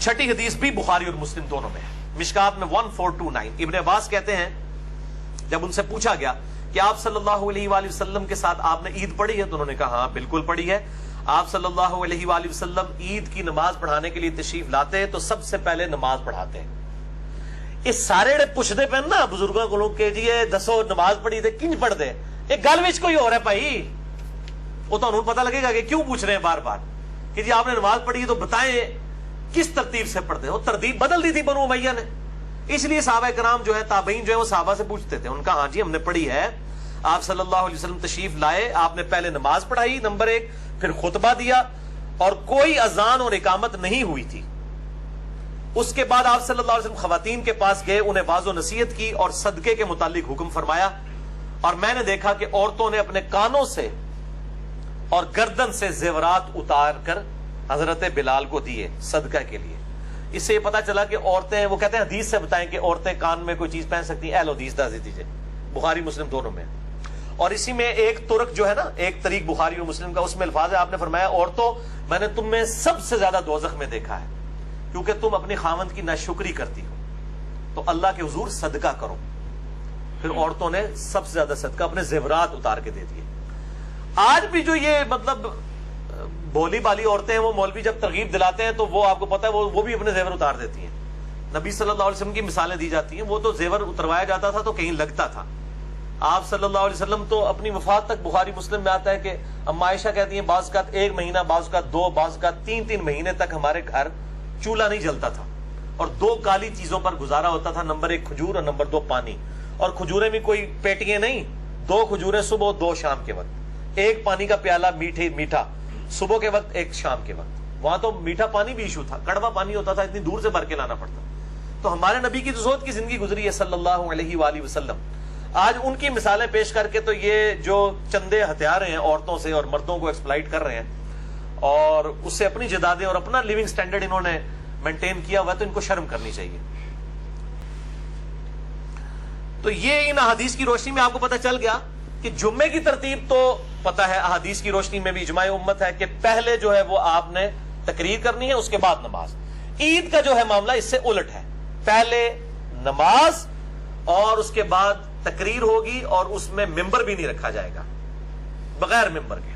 छठी हदीस भी बुखारी और मुस्लिम दोनों में है, मिशकात में 1429। इब्न अब्बास कहते हैं जब उनसे पूछा गया कि आप सल्लल्लाहु अलैहि वसल्लम के साथ आपने ईद पढ़ी है, तो उन्होंने कहा हाँ बिल्कुल पढ़ी है। आप सल्लल्लाहु अलैहि वसल्लम ईद की नमाज पढ़ाने के लिए तशरीफ लाते हैं तो सबसे पहले नमाज पढ़ाते हैं। इस सारे पुछते पे ना बुजुर्गों को लोग के जी दसो नमाज पढ़ी थे किंज पढ़ दे, एक गल विच कोई हो रहा है भाई, वो तो पता लगेगा कि क्यों पूछ रहे हैं बार बार कि जी आपने नमाज पढ़ी तो बताएं किस तरतीब से पढ़ते हो। तरतीब बदल दी थी बनु उमैया ने, इसलिए सहाबा कराम जो है ताबईन जो है वो सहाबा से पूछते थे, उनका हाँ जी हमने पढ़ी है। आप सल्लल्लाहु अलैहि वसल्लम तशरीफ लाए, आपने पहले नमाज पढ़ाई नंबर 1, फिर खुतबा दिया और कोई अजान और इकामत नहीं हुई थी। उसके बाद आप सल्लल्लाहु अलैहि वसल्लम खवातीन के पास गए, उन्हें वाज़ो नसीहत की और सदके के मुतालिक हुक्म फरमाया। और मैंने देखा कि औरतों ने अपने कानों से और गर्दन से जेवरात उतार कर हजरत बिलाल को दिए सदका के लिए। इससे ये पता चला कि औरतें, वो कहते हैं हदीस से बताएं कि औरतें कान में कोई चीज पहन सकती हैं। हदीस दाजी दीजिए, बुखारी मुस्लिम दोनों में। और इसी में एक तुर्क जो है ना, एक तरीक बुखारी और मुस्लिम का, उसमें अल्फाज है, आपने फरमाया औरतों मैंने तुम में सबसे ज्यादा दोजख में देखा है क्योंकि तुम अपनी खामंद की नाशुक्री करती हो, तो अल्लाह के हुजूर सदका करो। फिर औरतों ने सबसे ज्यादा सदका अपने जेवरात उतार के दे दिए। आज भी जो ये मतलब भोली भाली औरतें हैं, वो मौलवी जब तरगीब दिलाते हैं तो वो आपको पता है वो भी अपने जेवर उतार देती हैं। नबी सल्लल्लाहु अलैहि वसल्लम की मिसालें दी जाती हैं, वो तो जेवर उतरवाया जाता था तो कहीं लगता था। आप सल्लल्लाहु अलैहि वसल्लम तो अपनी वफात तक, बुखारी मुस्लिम में आता है कि अम्मा आयशा कहती हैं बाज़ का 1 महीना, बाज़ का 2, बाज़ का 3 महीने तक हमारे घर चूल्हा नहीं जलता था और 2 काली चीजों पर गुजारा होता था, नंबर 1 खजूर और नंबर 2 पानी। और खजूरें भी कोई पेटियां नहीं, 2 खजूरें सुबह 2 शाम के वक्त, 1 पानी का प्याला मीठा सुबह के वक्त, 1 शाम के वक्त। वहां तो मीठा पानी भी इशू था, कड़वा पानी होता था, इतनी दूर से भर के लाना पड़ता। तो हमारे नबी की ज़ोहद की जिंदगी गुजरी है सल्लल्लाहु अलैहि वसल्लम। आज उनकी मिसालें पेश करके तो ये जो चंदे हथियार हैं औरतों से और मर्दों को एक्सप्लॉइट कर रहे हैं और उससे अपनी जदादें और अपना लिविंग स्टैंडर्ड इन्होंने मेंटेन किया हुआ है, तो इनको शर्म करनी चाहिए। तो ये इन अहादीस की रोशनी में आपको पता चल गया कि जुम्मे की तरतीब तो पता है, अहादीस की रोशनी में भी इजमाए उम्मत है कि पहले जो है वो आपने तकरीर करनी है, उसके बाद नमाज। ईद का जो है मामला इससे उलट है, पहले नमाज और उसके बाद तकरीर होगी और उसमें मिंबर भी नहीं रखा जाएगा, बगैर मिंबर के।